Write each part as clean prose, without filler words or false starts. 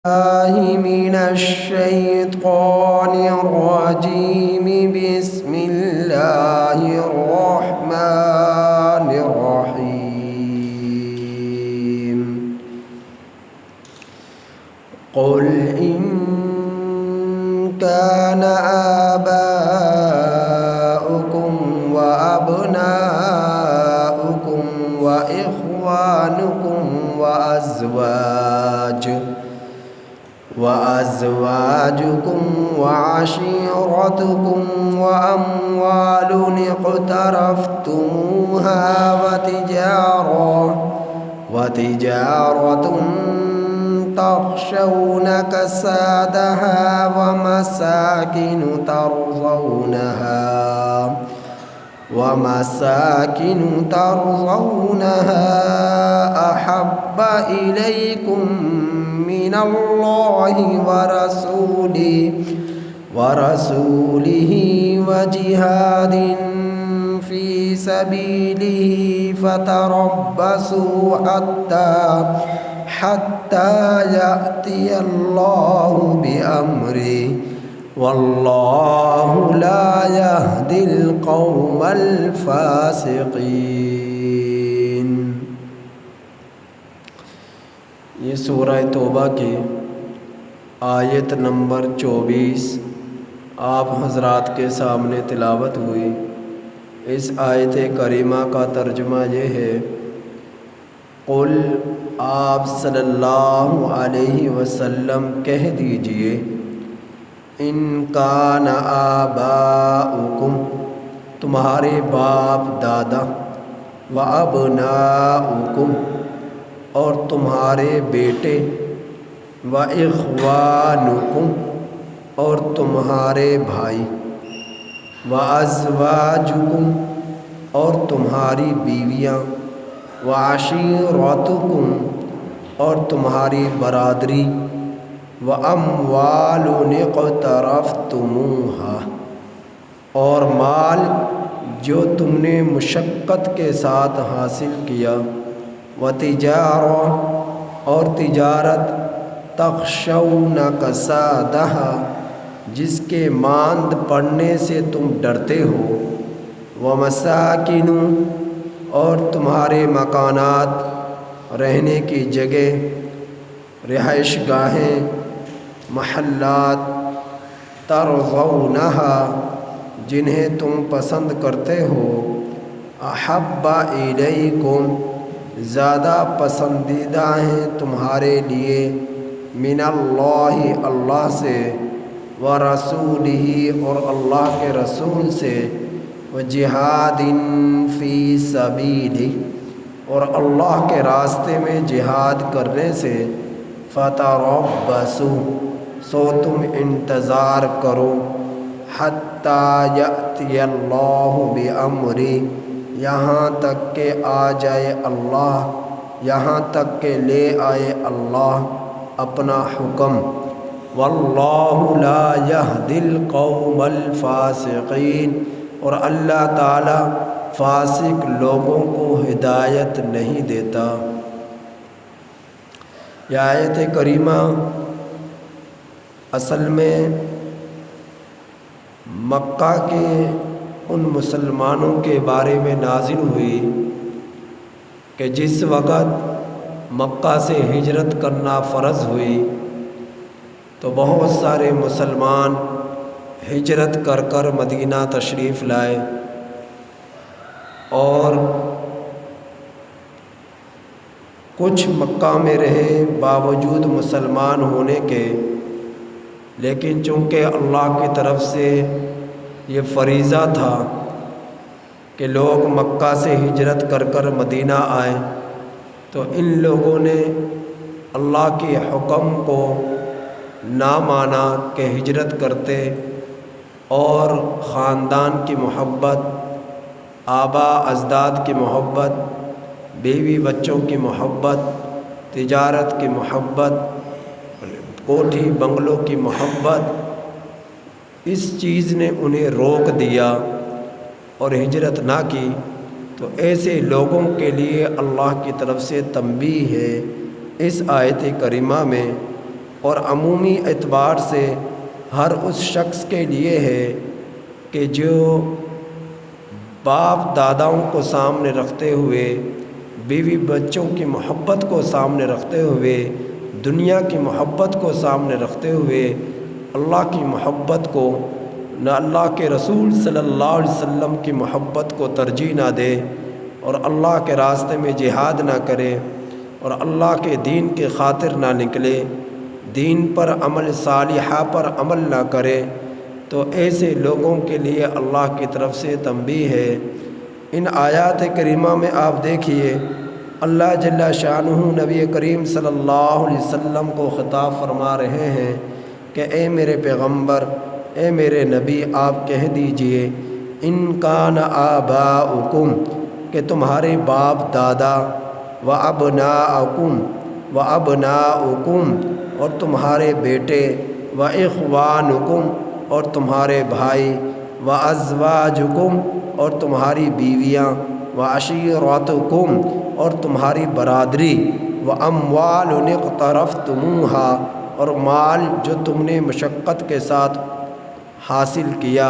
الله من الشيطان الرجيم. بسم الله الرحمن الرحيم. قل إن كان آباؤكم وأبناؤكم وإخوانكم وأزواجكم وعشيرتكم وأموال اقترفتموها وتجارة تخشون كسادها ومساكن ترضونها أحب إليكم من الله ورسوله وجهاد في سبيله فتربصوا حتى يأتي الله بأمره والله لا يهدي القوم الفاسقين. یہ سورہ توبہ کی آیت نمبر 24 آپ حضرات کے سامنے تلاوت ہوئی. اس آیت کریمہ کا ترجمہ یہ ہے: قل، آپ صلی اللہ علیہ وسلم کہہ دیجئے، ان کان آباؤکم، تمہارے باپ دادا، وابناؤکم، اور تمہارے بیٹے، واخوانکم، اور تمہارے بھائی، وازواجکم، اور تمہاری بیویاں، وعشیرتکم، اور تمہاری برادری، واموال اقترفتموها، اور مال جو تم نے مشقت کے ساتھ حاصل کیا، وتجارہ، اور تجارت، تخشون کسادها، جس کے ماند پڑنے سے تم ڈرتے ہو، ومساکن، اور تمہارے مکانات، رہنے کی جگہ، رہائش گاہیں، محلات، ترضونها، جنہیں تم پسند کرتے ہو، احب الیکم، زیادہ پسندیدہ ہیں تمہارے لیے، من اللہ، اللہ سے، ورسولہ، اور اللہ کے رسول سے، وجہاد فی سبیلہ، اور اللہ کے راستے میں جہاد کرنے سے، فتربصوا، سو تم انتظار کرو، حتی یأتی اللہ بامرہ، یہاں تک کہ آ جائے اللہ، یہاں تک کہ لے آئے اللہ اپنا حکم، واللہ لا یہدی القوم الفاسقین، اور اللہ تعالی فاسق لوگوں کو ہدایت نہیں دیتا. یہ آیت کریمہ اصل میں مکہ کے ان مسلمانوں کے بارے میں نازل ہوئی کہ جس وقت مکہ سے ہجرت کرنا فرض ہوئی تو بہت سارے مسلمان ہجرت کر کر مدینہ تشریف لائے، اور کچھ مکہ میں رہے باوجود مسلمان ہونے کے، لیکن چونکہ اللہ کی طرف سے یہ فریضہ تھا کہ لوگ مکہ سے ہجرت کر کر مدینہ آئیں، تو ان لوگوں نے اللہ کے حکم کو نہ مانا کہ ہجرت کرتے، اور خاندان کی محبت، آبا اجداد کی محبت، بیوی بچوں کی محبت، تجارت کی محبت، کوٹھی بنگلوں کی محبت، اس چیز نے انہیں روک دیا اور ہجرت نہ کی. تو ایسے لوگوں کے لیے اللہ کی طرف سے تنبیہ ہے اس آیت کریمہ میں اور عمومی اعتبار سے ہر اس شخص کے لیے ہے کہ جو باپ داداؤں کو سامنے رکھتے ہوئے، بیوی بچوں کی محبت کو سامنے رکھتے ہوئے، دنیا کی محبت کو سامنے رکھتے ہوئے اللہ کی محبت کو، نہ اللہ کے رسول صلی اللہ علیہ وسلم کی محبت کو ترجیح نہ دے، اور اللہ کے راستے میں جہاد نہ کرے، اور اللہ کے دین کے خاطر نہ نکلے، دین پر عمل صالحہ پر عمل نہ کرے، تو ایسے لوگوں کے لیے اللہ کی طرف سے تنبیہ ہے۔ ان آیات کریمہ میں آپ دیکھیے اللہ جل شانہ نبی کریم صلی اللہ علیہ وسلم کو خطاب فرما رہے ہیں کہ اے میرے پیغمبر، اے میرے نبی، آپ کہہ دیجئے ان کان آباؤکم، کہ تمہارے باپ دادا، و ابناؤکم، و ابناؤکم، اور تمہارے بیٹے، و اخوانکم، اور تمہارے بھائی، و ازواجکم، اور تمہاری بیویاں، و عشیرتکم، اور تمہاری برادری، و اموال اقترفتموہا، اور مال جو تم نے مشقت کے ساتھ حاصل کیا۔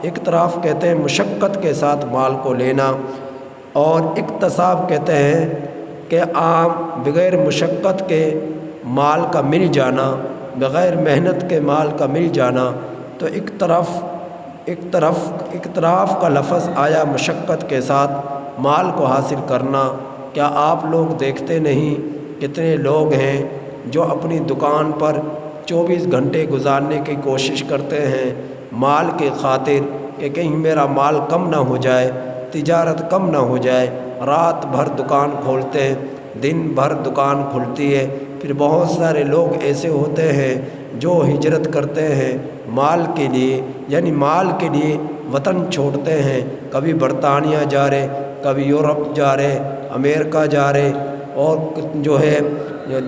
اقتراف کہتے ہیں مشقت کے ساتھ مال کو لینا، اور اکتساب کہتے ہیں کہ عام بغیر مشقت کے مال کا مل جانا، بغیر محنت کے مال کا مل جانا۔ تو اقتراف کا لفظ آیا مشقت کے ساتھ مال کو حاصل کرنا۔ کیا آپ لوگ دیکھتے نہیں کتنے لوگ ہیں جو اپنی دکان پر 24 گھنٹے گزارنے کی کوشش کرتے ہیں مال کے خاطر کہ کہیں میرا مال کم نہ ہو جائے، تجارت کم نہ ہو جائے، رات بھر دکان کھولتے ہیں، دن بھر دکان کھلتی ہے۔ پھر بہت سارے لوگ ایسے ہوتے ہیں جو ہجرت کرتے ہیں مال کے لیے، یعنی مال کے لیے وطن چھوڑتے ہیں، کبھی برطانیہ جا رہے، کبھی یورپ جا رہے، امریکہ جا رہے، اور جو ہے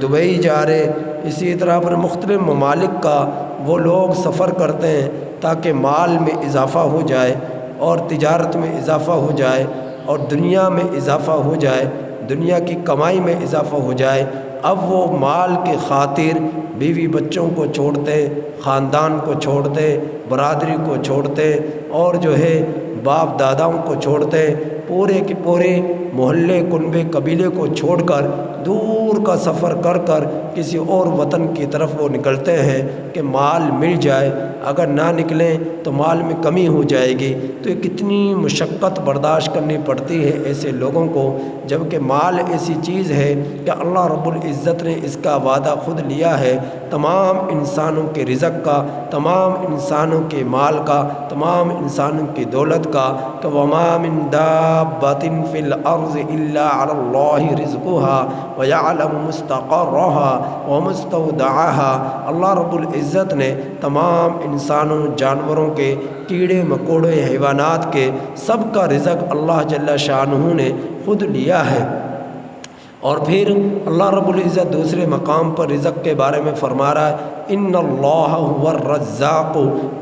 دبئی جا رہے، اسی طرح پر مختلف ممالک کا وہ لوگ سفر کرتے ہیں تاکہ مال میں اضافہ ہو جائے، اور تجارت میں اضافہ ہو جائے، اور دنیا میں اضافہ ہو جائے، دنیا کی کمائی میں اضافہ ہو جائے۔ اب وہ مال کے خاطر بیوی بچوں کو چھوڑتے، خاندان کو چھوڑتے، برادری کو چھوڑتے، اور جو ہے باپ داداؤں کو چھوڑتے، پورے کے پورے محلے کنبے قبیلے کو چھوڑ کر دور کا سفر کر کر کسی اور وطن کی طرف وہ نکلتے ہیں کہ مال مل جائے، اگر نہ نکلیں تو مال میں کمی ہو جائے گی۔ تو یہ کتنی مشقت برداشت کرنی پڑتی ہے ایسے لوگوں کو، جبکہ مال ایسی چیز ہے کہ اللہ رب العزت نے اس کا وعدہ خود لیا ہے تمام انسانوں کے رزق کا، تمام انسانوں کے مال کا، تمام انسانوں کی دولت کا، کہ وَمَا مِن دَابَّةٍ فِي الْأَرْضِ إِلَّا عَلَى اللَّهِ رِزْقُهَا وَيَعْلَمُ مُسْتَقَرَّهَا وَمُسْتَوْدَعَهَا۔ اللہ رب العزت نے تمام انسانوں، جانوروں کے، کیڑے مکوڑے، حیوانات کے، سب کا رزق اللہ جل شانہ نے خود لیا ہے۔ اور پھر اللہ رب العزت دوسرے مقام پر رزق کے بارے میں فرما رہا ہے ان اللہ هو الرزاق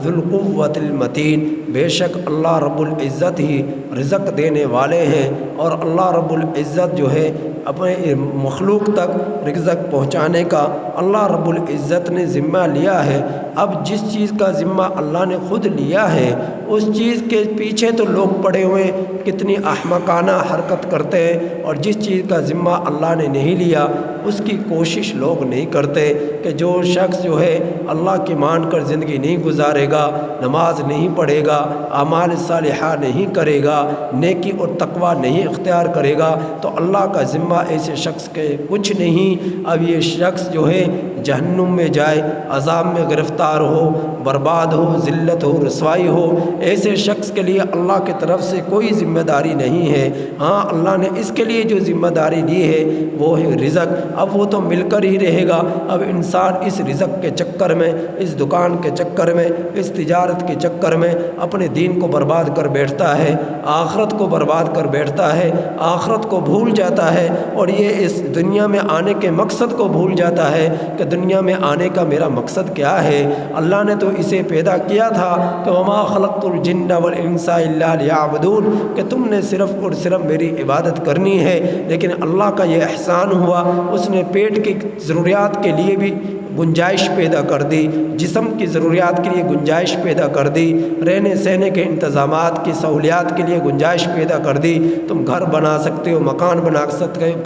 ذو القوة المتین، بے شک اللہ رب العزت ہی رزق دینے والے ہیں، اور اللہ رب العزت جو ہے اپنے مخلوق تک رزق پہنچانے کا اللہ رب العزت نے ذمہ لیا ہے۔ اب جس چیز کا ذمہ اللہ نے خود لیا ہے اس چیز کے پیچھے تو لوگ پڑے ہوئے کتنی احمقانہ حرکت کرتے ہیں، اور جس چیز کا ذمہ اللہ نے نہیں لیا اس کی کوشش لوگ نہیں کرتے کہ جو شخص جو ہے اللہ کی مان کر زندگی نہیں گزارے گا، نماز نہیں پڑھے گا، اعمال صالحہ نہیں کرے گا، نیکی اور تقوی نہیں اختیار کرے گا، تو اللہ کا ذمہ ایسے شخص کے کچھ نہیں۔ اب یہ شخص جو ہے جہنم میں جائے، عذاب میں گرفتار ہو، برباد ہو، ذلت ہو، رسوائی ہو، ایسے شخص کے لیے اللہ کی طرف سے کوئی ذمہ داری نہیں ہے۔ ہاں اللہ نے اس کے لیے جو ذمہ داری لی ہے وہ ہے رزق، اب وہ تو مل کر ہی رہے گا۔ اب انسان اس رزق کے چکر میں، اس دکان کے چکر میں، اس تجارت کے چکر میں اپنے دین کو برباد کر بیٹھتا ہے، آخرت کو برباد کر بیٹھتا ہے، آخرت کو بھول جاتا ہے، اور یہ اس دنیا میں آنے کے مقصد کو بھول جاتا ہے کہ دنیا میں آنے کا میرا مقصد کیا ہے۔ اللہ نے تو اسے پیدا کیا تھا کہ وما خلقت الجن والانس الا لیعبدون، کہ تم نے صرف اور صرف میری عبادت کرنی ہے۔ لیکن اللہ کا یہ احسان ہوا، اس نے پیٹ کی ضروریات کے لیے بھی گنجائش پیدا کر دی، جسم کی ضروریات کے لیے گنجائش پیدا کر دی، رہنے سہنے کے انتظامات کی سہولیات کے لیے گنجائش پیدا کر دی۔ تم گھر بنا سکتے ہو، مکان بنا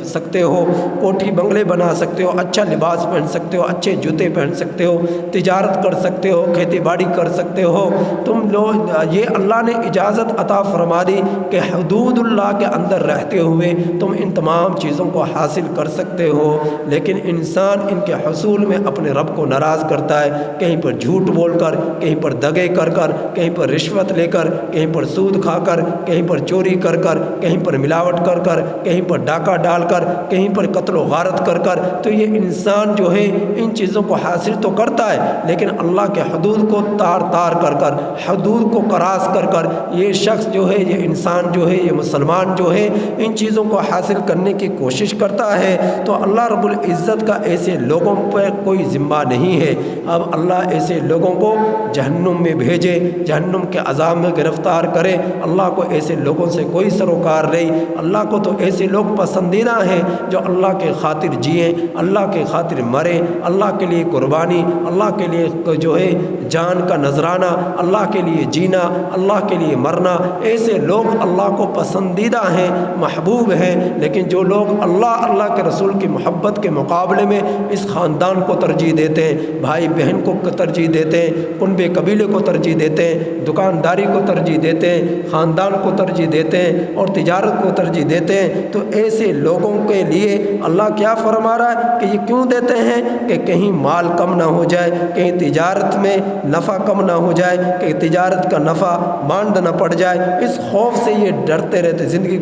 سکتے ہو، کوٹھی بنگلے بنا سکتے ہو، اچھا لباس پہن سکتے ہو، اچھے جوتے پہن سکتے ہو، تجارت کر سکتے ہو، کھیتی باڑی کر سکتے ہو۔ تم لوگ یہ اللہ نے اجازت عطا فرما دی کہ حدود اللہ کے اندر رہتے ہوئے تم ان تمام چیزوں کو حاصل کر سکتے ہو۔ لیکن انسان ان کے حصول میں اپنے رب کو ناراض کرتا ہے، کہیں پر جھوٹ بول کر، کہیں پر دغے کر کر، کہیں پر رشوت لے کر، کہیں پر سود کھا کر، کہیں پر چوری کر کر، کہیں پر ملاوٹ کر کر، کہیں پر ڈاکہ ڈال کر، کہیں پر قتل و غارت کر کر۔ تو یہ انسان جو ہے ان چیزوں کو حاصل تو کرتا ہے، لیکن اللہ کے حدود کو تار تار کر کر، حدود کو کراس کر کر یہ شخص جو ہے، یہ انسان جو ہے، یہ مسلمان جو ہے ان چیزوں کو حاصل کرنے کی کوشش کرتا ہے۔ تو اللہ رب العزت کا ایسے لوگوں پر کوئی ذمہ نہیں ہے۔ اب اللہ ایسے لوگوں کو جہنم میں بھیجے، جہنم کے عذاب میں گرفتار کرے، اللہ کو ایسے لوگوں سے کوئی سروکار نہیں۔ اللہ کو تو ایسے لوگ پسندیدہ ہیں جو اللہ کے خاطر جئیں، اللہ کے خاطر مریں، اللہ کے لیے قربانی، اللہ کے لیے جو ہے جان کا نذرانہ، اللہ کے لیے جینا، اللہ کے لیے مرنا۔ ایسے لوگ اللہ کو پسندیدہ ہیں، محبوب ہیں۔ لیکن جو لوگ اللہ کے رسول کی محبت کے مقابلے میں اس خاندان کو ترجیح دیتے ہیں، بھائی بہن کو ترجیح دیتے ہیں، کنبے قبیلے کو ترجیح دیتے ہیں، دکانداری کو ترجیح دیتے ہیں، خاندان کو ترجیح دیتے ہیں اور تجارت کو ترجیح دیتے ہیں، تو ایسے لوگوں کے لیے اللہ کیا فرما رہا ہے کہ یہ کیوں دیتے ہیں کہ کہیں مال کم نہ ہو جائے، کہیں تجارت میں نفع کم نہ ہو جائے، کہ تجارت کا نفع ماند نہ پڑ جائے۔ اس خوف سے یہ ڈرتے رہتے، زندگی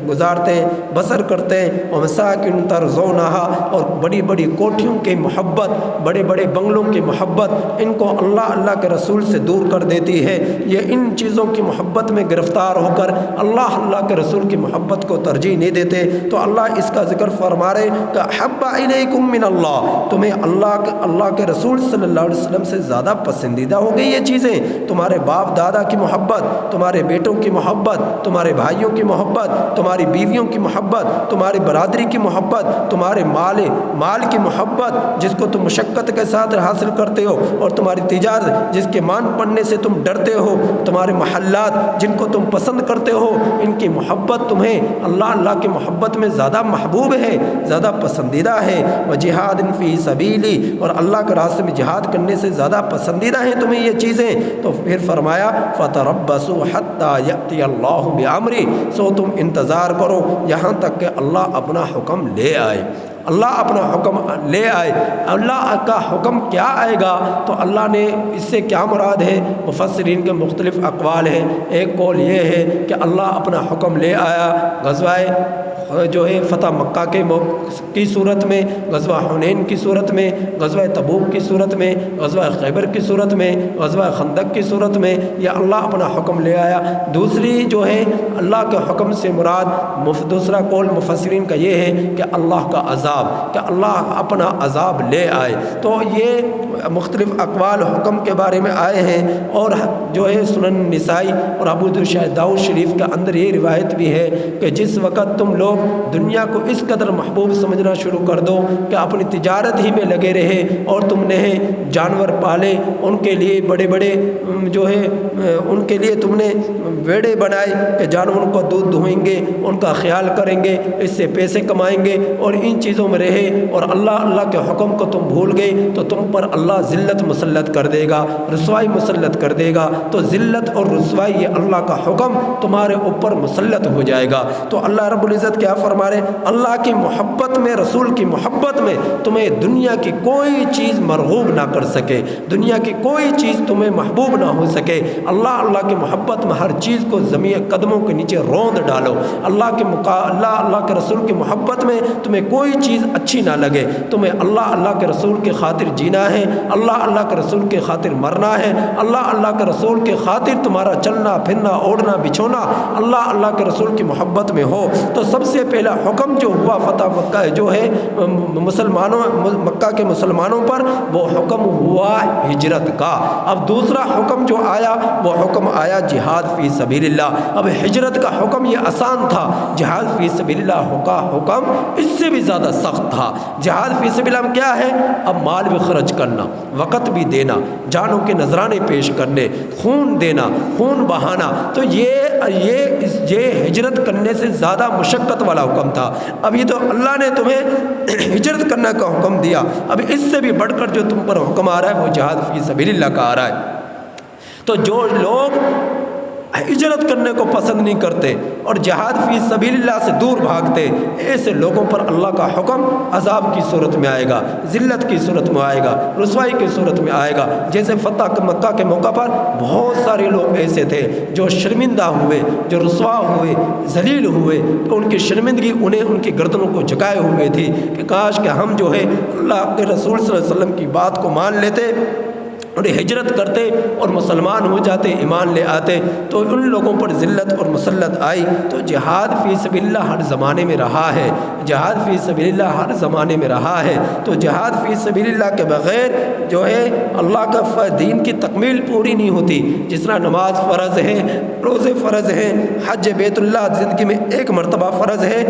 گزارتے ہیں، بسر کرتے ہیں۔ ومساکن ترضونہا، اور بڑی بڑی کوٹھیوں کی محبت، بڑے بڑے بنگلوں کی محبت ان کو اللہ کے رسول سے دور کر دیتی ہے۔ یہ ان چیزوں کی محبت میں گرفتار ہو کر اللہ کے رسول کی محبت کو ترجیح نہیں دیتے۔ تو اللہ اس کا ذکر فرما رہے کہ احب الیکم من اللہ، تمہیں اللہ کے رسول صلی اللہ علیہ وسلم سے زیادہ پسندیدہ ہو گئی یہ چیزیں، تمہارے باپ دادا کی محبت، تمہارے بیٹوں کی محبت، تمہارے بھائیوں کی محبت، تمہاری بیویوں کی محبت، تمہاری برادری کی محبت، تمہارے مال کی محبت جس کو تم مشقت کے ساتھ حاصل کرتے ہو، اور تمہاری تجارت جس کے مان پڑنے سے تم ڈرتے ہو، تمہارے محلات جن کو تم پسند کرتے ہو، ان کی محبت تمہیں اللہ کی محبت میں زیادہ محبوب ہے، زیادہ پسندیدہ ہے۔ وجہاد فی سبیلی، اور اللہ کے راستے میں جہاد کرنے سے زیادہ پسندیدہ ہیں تمہیں یہ چیزیں۔ تو پھر فرمایا فتربصوا حتی یأتی اللہ بامرہ، سو تم انتظار کرو یہاں تک کہ اللہ اپنا حکم لے آئے۔ اللہ اپنا حکم لے آئے۔ اللہ کا حکم کیا آئے گا؟ تو اللہ نے اس سے کیا مراد ہے؟ مفسرین کے مختلف اقوال ہیں۔ ایک قول یہ ہے کہ اللہ اپنا حکم لے آیا غزوہ جو ہے فتح مکہ کی صورت میں، غزوہ حنین کی صورت میں، غزوہ تبوک کی صورت میں، غزوہ خیبر کی صورت میں، غزوہ خندق کی صورت میں، یہ اللہ اپنا حکم لے آیا۔ دوسری جو ہے اللہ کے حکم سے مراد، دوسرا قول مفسرین کا یہ ہے کہ اللہ کا عذاب، کہ اللہ اپنا عذاب لے آئے۔ تو یہ مختلف اقوال حکم کے بارے میں آئے ہیں، اور جو ہے سنن نسائی اور ابو داؤد شریف کے اندر یہ روایت بھی ہے کہ جس وقت تم لوگ دنیا کو اس قدر محبوب سمجھنا شروع کر دو کہ اپنی تجارت ہی میں لگے رہے، اور تم نے جانور پالے، ان کے لیے بڑے بڑے جو ہے ان کے لیے تم نے بیڑے بنائے کہ جانوروں کو دودھ دھوئیں گے، ان کا خیال کریں گے، اس سے پیسے کمائیں گے، اور ان چیزوں میں رہے، اور اللہ کے حکم کو تم بھول گئے، تو تم پر اللہ ذلت مسلط کر دے گا، رسوائی مسلط کر دے گا۔ تو ذلت اور رسوائی یہ اللہ کا حکم تمہارے اوپر مسلط ہو جائے گا۔ تو اللہ رب العزت کیا فرما رہے؟ اللہ کی محبت میں، رسول کی محبت میں تمہیں دنیا کی کوئی چیز مرغوب نہ کر سکے، دنیا کی کوئی چیز تمہیں محبوب نہ ہو سکے۔ اللہ کی محبت میں ہر چیز کو زمین قدموں کے نیچے روند ڈالو۔ اللہ کے رسول کی محبت میں تمہیں کوئی چیز اچھی نہ لگے، تمہیں اللہ کے رسول کے خاطر جینا ہے، اللہ کے رسول کے خاطر مرنا ہے، اللہ کے رسول کے خاطر تمہارا چلنا پھرنا اوڑھنا بچھونا اللہ کے رسول کی محبت میں ہو۔ تو سب سے سے پہلا حکم جو ہوا فتح مکہ جو ہے مکہ کے مسلمانوں پر، وہ حکم ہوا ہجرت کا۔ اب دوسرا حکم جو آیا وہ حکم آیا جہاد فی سبیل اللہ۔ اب ہجرت کا حکم یہ آسان تھا، جہاد فی سبیل اللہ کا حکم اس سے بھی زیادہ سخت تھا۔ جہاد فی سبیل اللہ کیا ہے؟ اب مال بھی خرچ کرنا، وقت بھی دینا، جانوں کے نذرانے پیش کرنے، خون دینا، خون بہانا، تو یہ ہجرت کرنے سے زیادہ مشقت والا حکم تھا۔ اب یہ تو اللہ نے تمہیں ہجرت کرنے کا حکم دیا، اب اس سے بھی بڑھ کر جو تم پر حکم آ رہا ہے وہ جہاد فی سبیل اللہ کا آ رہا ہے۔ تو جو لوگ ہجرت کرنے کو پسند نہیں کرتے اور جہاد فی سبیل اللہ سے دور بھاگتے، ایسے لوگوں پر اللہ کا حکم عذاب کی صورت میں آئے گا، ذلت کی صورت میں آئے گا، رسوائی کی صورت میں آئے گا۔ جیسے فتح مکہ کے موقع پر بہت سارے لوگ ایسے تھے جو شرمندہ ہوئے، جو رسوا ہوئے، ذلیل ہوئے، تو ان کی شرمندگی انہیں ان کی گردنوں کو جھکائے ہوئے تھی کہ کاش کہ ہم جو ہے اللہ کے رسول صلی اللہ علیہ وسلم کی بات کو مان لیتے اور ہجرت کرتے اور مسلمان ہو جاتے، ایمان لے آتے۔ تو ان لوگوں پر ذلت اور مسلط آئی۔ تو جہاد فی سبیل اللہ ہر زمانے میں رہا ہے، جہاد فی سبیل اللہ ہر زمانے میں رہا ہے۔ تو جہاد فی سبیل اللہ کے بغیر جو ہے اللہ کا دین کی تکمیل پوری نہیں ہوتی۔ جس طرح نماز فرض ہے، روزے فرض ہیں، حج بیت اللہ زندگی میں ایک مرتبہ فرض ہے،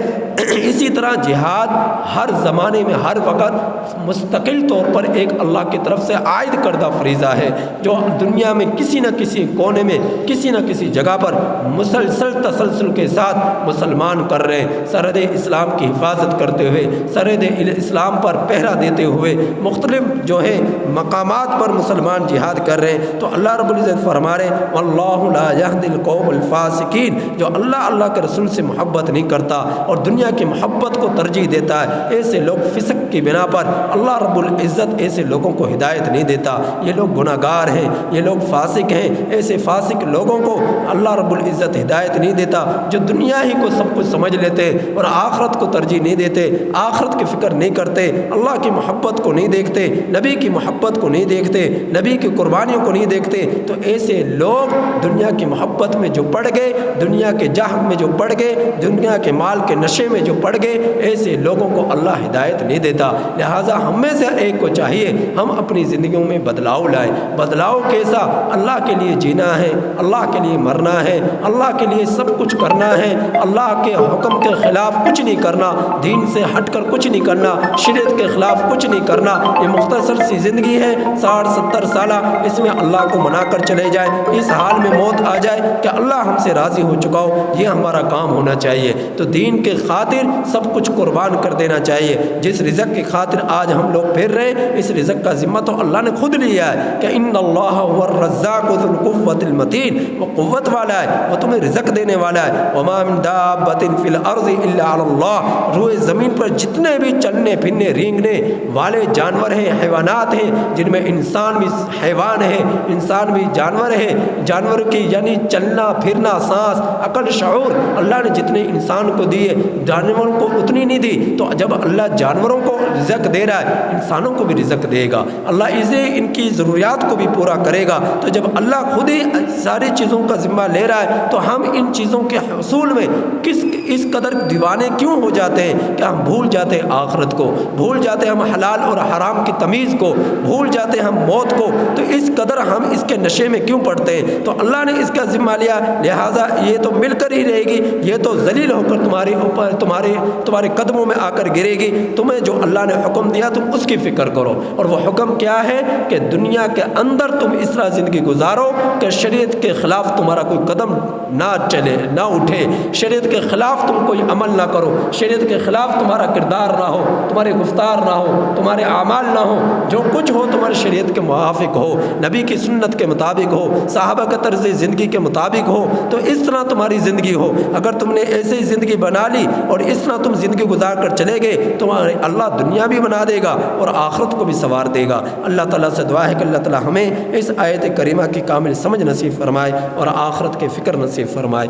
اسی طرح جہاد ہر زمانے میں ہر وقت مستقل طور پر ایک اللہ کی طرف سے عائد کردہ فریضہ ہے، جو دنیا میں کسی نہ کسی کونے میں کسی نہ کسی جگہ پر مسلسل تسلسل کے ساتھ مسلمان کر رہے ہیں، سرحد اسلام کی حفاظت کرتے ہوئے، سرحد اسلام پر پہرا دیتے ہوئے، مختلف جو ہے مقامات پر مسلمان جہاد کر رہے ہیں۔ تو اللہ رب العزت فرما رہے ہیں واللہ لا یہدی القوم الفاسقین، جو اللہ کے رسول سے محبت نہیں کرتا اور دنیا کی محبت کو ترجیح دیتا ہے، ایسے لوگ فسق کی بنا پر اللہ رب العزت ایسے لوگوں کو ہدایت نہیں دیتا۔ یہ لوگ گناہ گار ہیں، یہ لوگ فاسق ہیں، ایسے فاسق لوگوں کو اللہ رب العزت ہدایت نہیں دیتا، جو دنیا ہی کو سب کچھ سمجھ لیتے اور آخرت کو ترجیح نہیں دیتے، آخرت کی فکر نہیں کرتے، اللہ کی محبت کو نہیں دیکھتے، نبی کی محبت کو نہیں دیکھتے، نبی کی قربانیوں کو نہیں دیکھتے۔ تو ایسے لوگ دنیا کی محبت میں جو پڑ گئے، دنیا کے جہل میں جو پڑ گئے، دنیا کے مال کے نشے میں جو پڑ گئے، ایسے لوگوں کو اللہ ہدایت نہیں دیتا۔ لہٰذا ہم میں سے ایک کو چاہیے ہم اپنی زندگیوں میں بدلاؤ لائیں۔ بدلاؤ کیسا؟ اللہ کے لیے جینا ہے، اللہ کے لیے مرنا ہے، اللہ کے لیے سب کچھ کرنا ہے، اللہ کے حکم کے خلاف کچھ نہیں کرنا، دین سے ہٹ کر کچھ نہیں کرنا، شریعت کے خلاف کچھ نہیں کرنا۔ یہ مختصر سی زندگی ہے 60-70 سالہ، اس میں اللہ کو منا کر چلے جائیں، اس حال میں موت آ جائے کہ اللہ ہم سے راضی ہو چکا ہو، یہ ہمارا کام ہونا چاہیے۔ تو دین کے خاطر سب کچھ قربان کر دینا چاہیے۔ جس رزق کی خاطر آج ہم لوگ پھر رہے ہیں، اس رزق کا ذمہ تو اللہ نے خود لیا ہے کہ ان اللہ هو الرزاق ذو القوة المتین، وہ قوت والا ہے، وہ تمہیں رزق دینے والا ہے۔ وما من دابۃ فی الارض الا علی اللہ، روئے زمین پر جتنے بھی چلنے پھرنے رینگنے والے جانور ہیں، حیوانات ہیں، جن میں انسان بھی حیوان ہے، انسان بھی جانور ہے، جانور کی یعنی چلنا پھرنا، سانس، عقل، شعور، اللہ نے جتنے انسان کو دیے جانوروں کو اتنی نہیں دی۔ تو جب اللہ جانوروں کو رزق دے رہا ہے، انسانوں کو بھی رزق دے گا، اللہ اسے ان کی ضروریات کو بھی پورا کرے گا۔ تو جب اللہ خود ہی ساری چیزوں کا ذمہ لے رہا ہے تو ہم ان چیزوں کے حصول میں اس قدر دیوانے کیوں ہو جاتے ہیں کہ ہم بھول جاتے ہیں آخرت کو، بھول جاتے ہیں ہم حلال اور حرام کی تمیز کو، بھول جاتے ہیں ہم موت کو۔ تو اس قدر ہم اس کے نشے میں کیوں پڑتے ہیں؟ تو اللہ نے اس کا ذمہ لیا، لہٰذا یہ تو مل کر ہی رہے گی، یہ تو ذلیل ہو کر تمہارے اوپر تمہارے قدموں میں آ کر گرے گی۔ تمہیں جو اللہ نے حکم دیا تم اس کی فکر کرو، اور وہ حکم کیا ہے کہ دنیا کے اندر تم اس طرح زندگی گزارو کہ شریعت کے خلاف تمہارا کوئی قدم نہ چلے، نہ اٹھے، شریعت کے خلاف تم کوئی عمل نہ کرو، شریعت کے خلاف تمہارا کردار نہ ہو، تمہارے گفتار نہ ہو، تمہارے اعمال نہ ہو، جو کچھ ہو تمہارے شریعت کے موافق ہو، نبی کی سنت کے مطابق ہو، صحابہ کا طرز زندگی کے مطابق ہو۔ تو اس طرح تمہاری زندگی ہو۔ اگر تم نے ایسے ہی زندگی بنا لی اور اس طرح تم زندگی گزار کر چلے گئے، تمہارے اللہ دنیا بھی بنا دے گا اور آخرت کو بھی سنوار دے گا۔ اللہ تعالیٰ سے دعا ہے کہ اللہ تعالیٰ ہمیں اس آیت کریمہ کی کامل سمجھ نصیب فرمائے اور آخرت کے فکر نصیب فرمائے۔